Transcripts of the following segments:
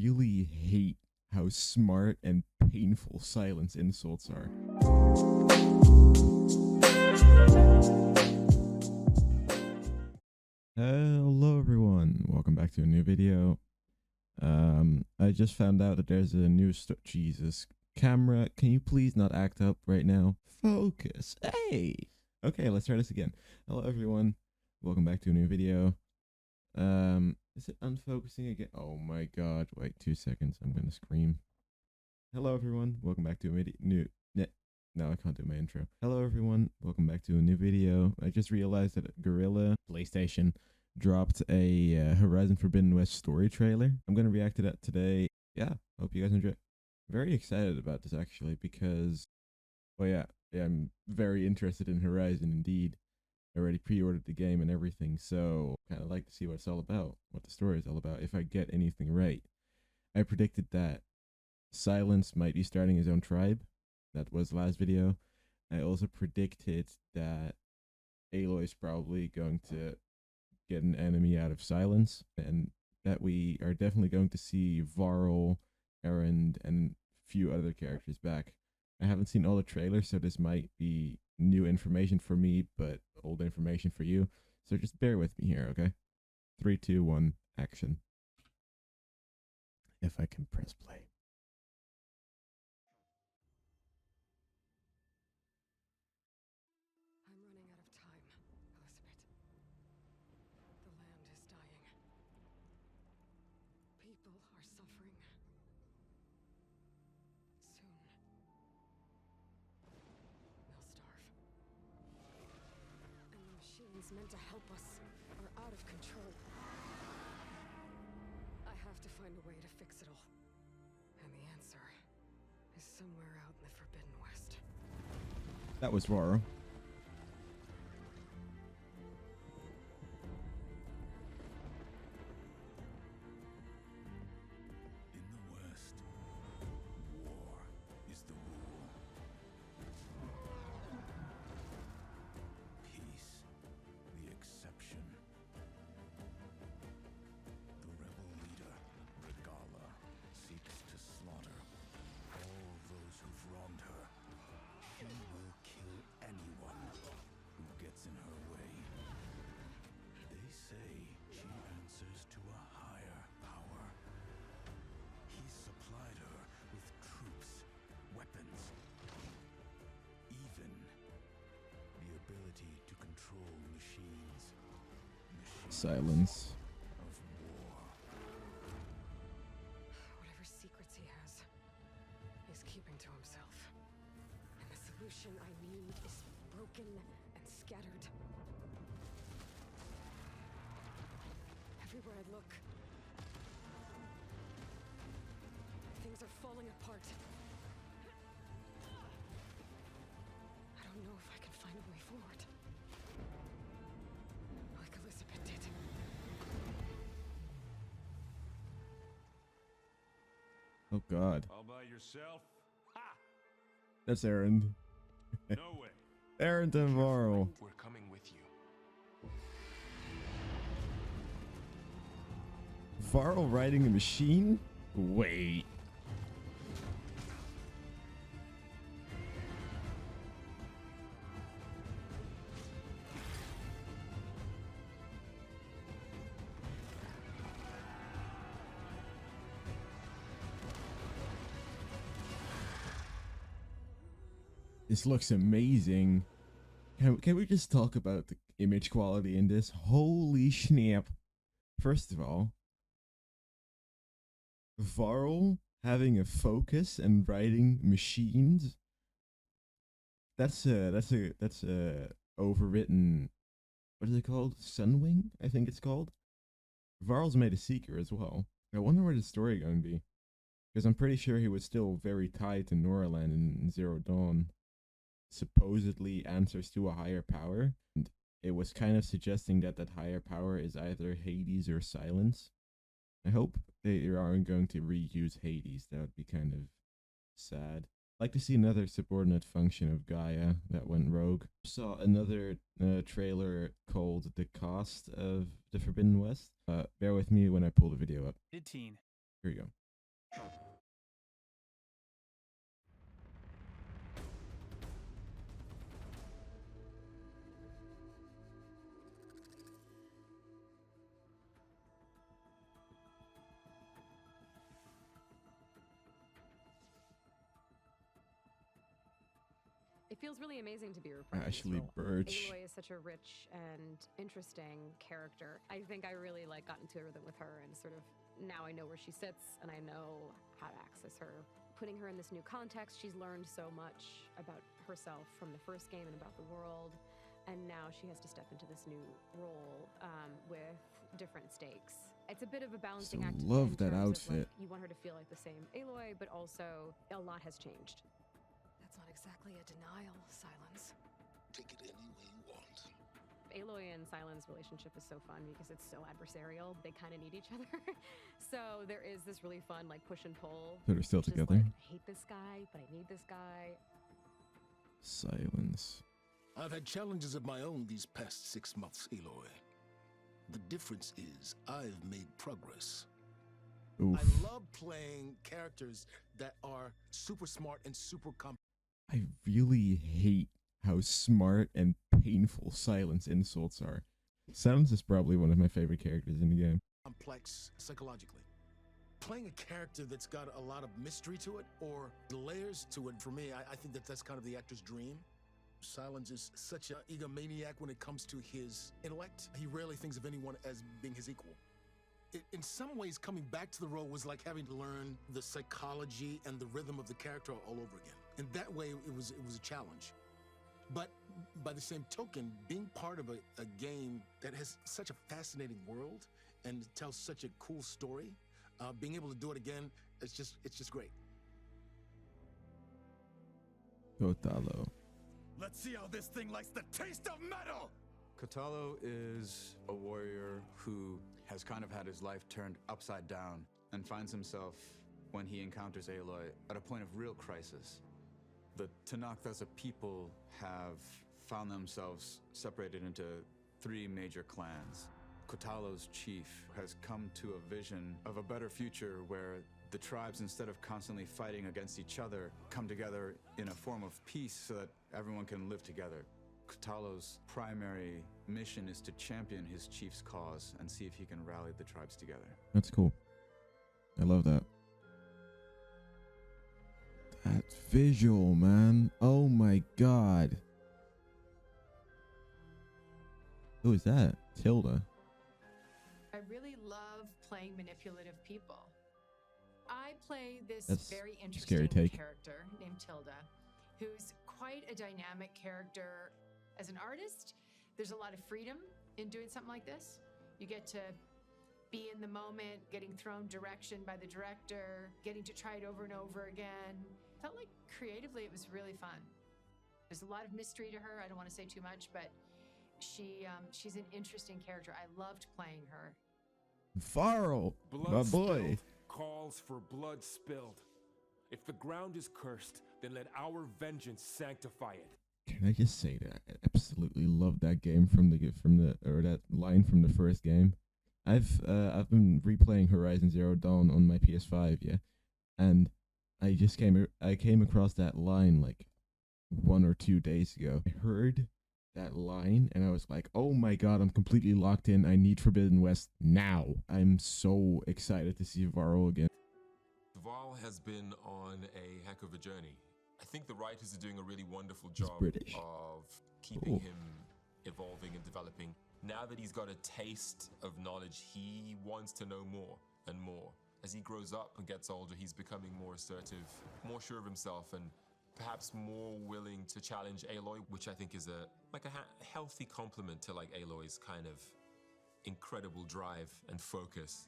really hate how smart and painful silence insults are. Hello everyone, welcome back to a new video. I just found out that there's a new Jesus. Camera, can you please not act up right now? Focus. Hey! Okay, let's try this again. Hello everyone, welcome back to a new video. Is it unfocusing again? Oh my god, wait 2 seconds, I'm gonna scream. Hello everyone, welcome back to a No, I can't do my intro. Hello everyone, welcome back to a new video. I just realized that Gorilla PlayStation dropped a Horizon Forbidden West story trailer. I'm gonna react to that today. Yeah, hope you guys enjoy. Very excited about this actually because, well yeah, I'm very interested in Horizon indeed. I already pre-ordered the game and everything, so kind of like to see what it's all about, what the story is all about, if I get anything right. I predicted that Silence might be starting his own tribe. That was last video. I also predicted that Aloy's probably going to get an enemy out of Silence, and that we are definitely going to see Varl, Erend, and a few other characters back. I haven't seen all the trailers, so this might be new information for me, but old information for you. So just bear with me here, okay? 3, 2, 1, action. If I can press play. I'm running out of time, Elizabeth. The land is dying. People are suffering. Soon, they'll starve. And the machines meant to help us are out of control. I have to find a way to fix it all. And the answer is somewhere out in the Forbidden West. That was Varl. In the West, war is the rule. Peace, the exception. The rebel leader, Regalla, seeks to slaughter all those who've wronged her. She will kill anyone who gets in her way. They say she answers to a higher power. He supplied her with troops, weapons, even the ability to control machines. Silence. Of war. Whatever secrets he has, he's keeping to himself. And the solution I need is broken and scattered. Everywhere I look, things are falling apart. I don't know if I can find a way forward. Like Elizabeth did. Oh god. All by yourself? Ha! That's Erend. No way. Erend and Varl. We're coming with you. Varl riding a machine? Wait. This looks amazing. Can we just talk about the image quality in this? Holy snap. First of all, Varl having a focus and riding machines. That's a overwritten, what is it called? Sunwing, I think it's called. Varl's made a Seeker as well. I wonder where the story going to be. Because I'm pretty sure he was still very tied to Noraland in Zero Dawn. Supposedly answers to a higher power. And it was kind of suggesting that that higher power is either Hades or Silence. I hope they aren't going to reuse Hades. That would be kind of sad. I'd like to see another subordinate function of Gaia that went rogue. Saw another trailer called The Cost of the Forbidden West. Bear with me when I pull the video up. Teen. Here you go. It feels really amazing to be reprising Ashley this role. Birch. Aloy is such a rich and interesting character. I think I really got into a rhythm with her, and sort of now I know where she sits and I know how to access her. Putting her in this new context, she's learned so much about herself from the first game and about the world, and now she has to step into this new role with different stakes. It's a bit of a balancing Still act. love in that terms of, outfit. you want her to feel like the same Aloy, but also a lot has changed. That's not exactly a denial, Silence. Take it any way you want. Aloy and Silence' relationship is so fun because it's so adversarial. They kind of need each other. So there is this really fun push and pull. So they're still which is together? I hate this guy, but I need this guy. Silence. I've had challenges of my own these past 6 months, Aloy. The difference is I've made progress. Oof. I love playing characters that are super smart and super I really hate how smart and painful Silence insults are. Silence is probably one of my favorite characters in the game. complex psychologically. Playing a character that's got a lot of mystery to it or layers to it, for me, I think that's kind of the actor's dream. Silence is such an egomaniac when it comes to his intellect. He rarely thinks of anyone as being his equal. In some ways, coming back to the role was like having to learn the psychology and the rhythm of the character all over again. In that way, it was a challenge. But by the same token, being part of a game that has such a fascinating world and tells such a cool story, being able to do it again, it's just great. Kotallo. Let's see how this thing likes the taste of metal! Kotallo is a warrior who has kind of had his life turned upside down and finds himself, when he encounters Aloy, at a point of real crisis. The Tenakth as a people have found themselves separated into 3 major clans. Kotallo's chief has come to a vision of a better future where the tribes, instead of constantly fighting against each other, come together in a form of peace so that everyone can live together. Kotallo's primary mission is to champion his chief's cause and see if he can rally the tribes together. That's cool. I love that. That visual, man. Oh my god. Who is that? Tilda. I really love playing manipulative people. I play this That's very a scary interesting take. character named Tilda, who's quite a dynamic character. As an artist, there's a lot of freedom in doing something like this. You get to be in the moment, getting thrown direction by the director, getting to try it over and over again. Felt like creatively it was really fun. There's a lot of mystery to her. I don't want to say too much, but she's an interesting character. I loved playing her. Farrell, Blood my boy. spilled calls for blood spilled. If the ground is cursed, then let our vengeance sanctify it. Can I just say that I absolutely love that game from that line from the first game. I've been replaying Horizon Zero Dawn on my PS5, yeah, and I came across that line 1 or 2 days ago. I heard that line and I was like, oh my god, I'm completely locked in. I need Forbidden West now. I'm so excited to see Varro again. Val has been on a heck of a journey. I think the writers are doing a really wonderful job British. of keeping Ooh. him evolving and developing. Now that he's got a taste of knowledge, he wants to know more and more. As he grows up and gets older, he's becoming more assertive, more sure of himself, and perhaps more willing to challenge Aloy, which I think is a healthy complement to Aloy's kind of incredible drive and focus.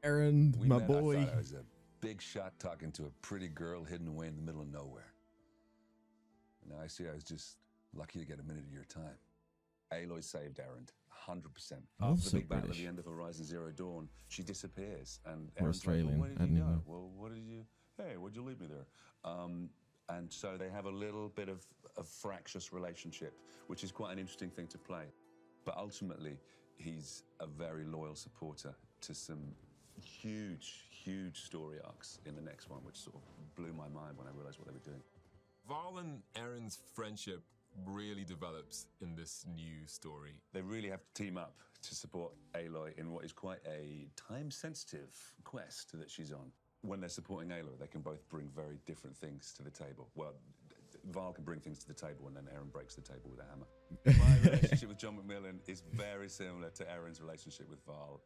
Aaron, We my met, boy. I thought I was a big shot talking to a pretty girl hidden away in the middle of nowhere. And now I see I was just lucky to get a minute of your time. Aloy saved Erend, 100%. After Also the big battle at British. the end of Horizon Zero Dawn, she disappears. And Or Erend's Australian, like, well, I where did didn't you go? know. Well, what did you... Hey, what'd you leave me there? And so they have a little bit of a fractious relationship, which is quite an interesting thing to play. But ultimately, he's a very loyal supporter to some huge, huge story arcs in the next one, which sort of blew my mind when I realized what they were doing. Val and Erin's friendship really develops in this new story. They really have to team up to support Aloy in what is quite a time-sensitive quest that she's on. When they're supporting Aloy, they can both bring very different things to the table. Well, Val can bring things to the table, and then Erin breaks the table with a hammer. My relationship with John McMillan is very similar to Erin's relationship with Val.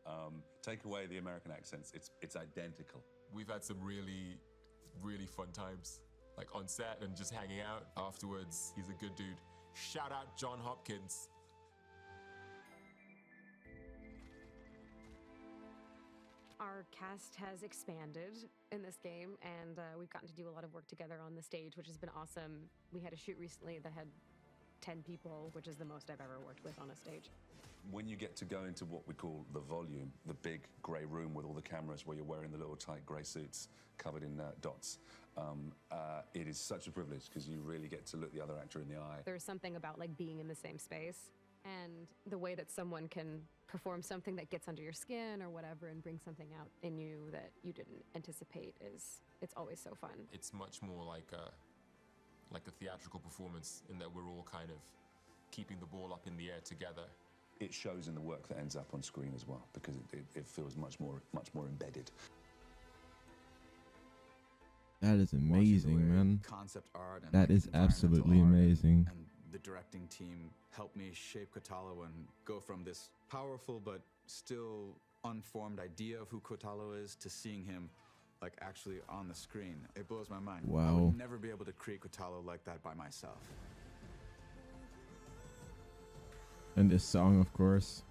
Take away the American accents, it's identical. We've had some really, really fun times, like on set and just hanging out afterwards. He's a good dude. Shout out John Hopkins. Our cast has expanded in this game, and we've gotten to do a lot of work together on the stage, which has been awesome. We had a shoot recently that had 10 people, which is the most I've ever worked with on a stage. When you get to go into what we call the volume, the big grey room with all the cameras where you're wearing the little tight grey suits covered in dots, it is such a privilege because you really get to look the other actor in the eye. There's something about like being in the same space, and the way that someone can perform something that gets under your skin or whatever and bring something out in you that you didn't anticipate it's always so fun. It's much more like a theatrical performance in that we're all kind of keeping the ball up in the air together. It shows in the work that ends up on screen as well because it feels much more embedded. That is amazing, man. Concept art and That like, is environmental absolutely art amazing. And the directing team helped me shape Kotalo and go from this powerful but still unformed idea of who Kotalo is to seeing him like actually on the screen. It blows my mind. I Wow. would never be able to create Kotalo like that by myself. And this song, of course.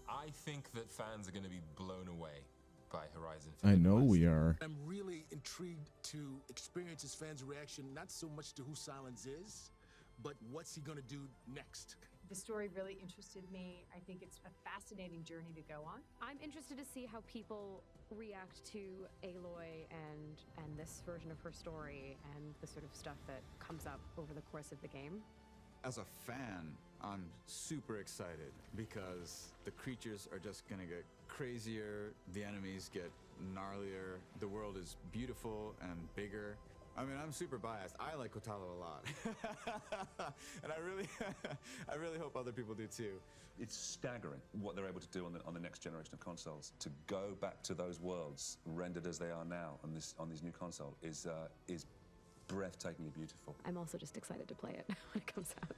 I think that fans are going to be blown away by Horizon I Forbidden know West. we are. I'm really intrigued to experience his fans' reaction, not so much to who Silence is, but what's he gonna do next? The story really interested me. I think it's a fascinating journey to go on. I'm interested to see how people react to Aloy and this version of her story and the sort of stuff that comes up over the course of the game. As a fan, I'm super excited because the creatures are just gonna get crazier, the enemies get gnarlier, the world is beautiful and bigger. I mean, I'm super biased. I like Kotalo a lot. And I really hope other people do too. It's staggering what they're able to do on the next generation of consoles. To go back to those worlds rendered as they are now on this new console is breathtakingly beautiful. I'm also just excited to play it when it comes out.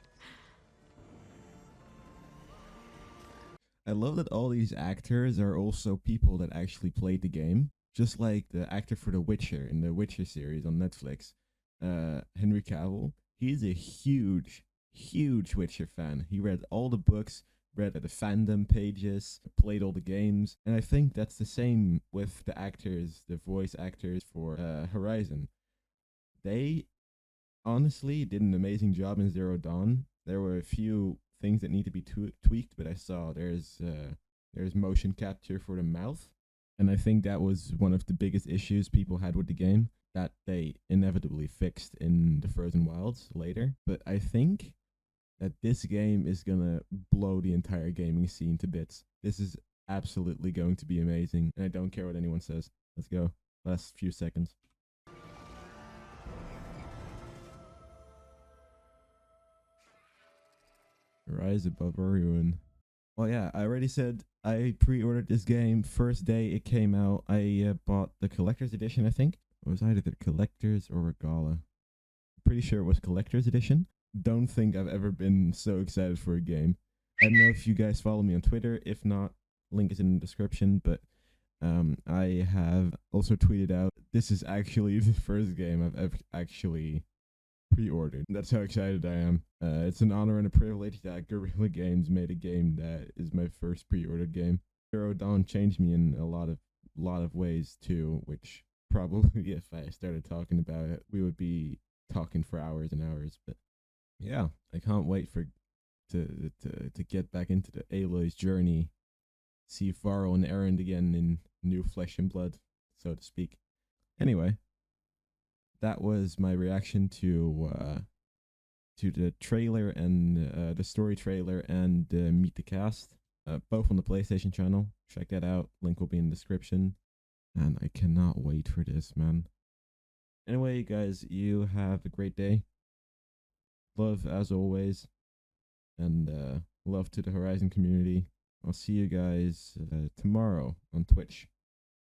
I love that all these actors are also people that actually played the game. Just like the actor for The Witcher in the Witcher series on Netflix, Henry Cavill. He's a huge, huge Witcher fan. He read all the books, read the fandom pages, played all the games. And I think that's the same with the actors, the voice actors for Horizon. They honestly did an amazing job in Zero Dawn. There were a few things that need to be tweaked, but I saw there's motion capture for the mouth. And I think that was one of the biggest issues people had with the game that they inevitably fixed in the Frozen Wilds later. But I think that this game is gonna blow the entire gaming scene to bits. This is absolutely going to be amazing, and I don't care what anyone says. Let's go. Last few seconds. Rise above ruin. Well, yeah, I already said I pre-ordered this game. First day it came out, I bought the collector's edition, I think. It was either the collector's or Regala. Pretty sure it was collector's edition. Don't think I've ever been so excited for a game. I don't know if you guys follow me on Twitter. If not, link is in the description. But I have also tweeted out, this is actually the first game I've ever actually pre-ordered. That's how excited I am. It's an honor and a privilege that Guerrilla Games made a game that is my first pre-ordered game. Zero Dawn changed me in a lot of ways too, which probably if I started talking about it, we would be talking for hours and hours. But yeah, I can't wait to get back into the Aloy's journey, see Varl and Erend again in new flesh and blood, so to speak. Anyway, that was my reaction to the trailer and the story trailer and Meet the Cast. both on the PlayStation channel. Check that out. Link will be in the description. And I cannot wait for this, man. Anyway, guys, you have a great day. Love as always. And love to the Horizon community. I'll see you guys tomorrow on Twitch.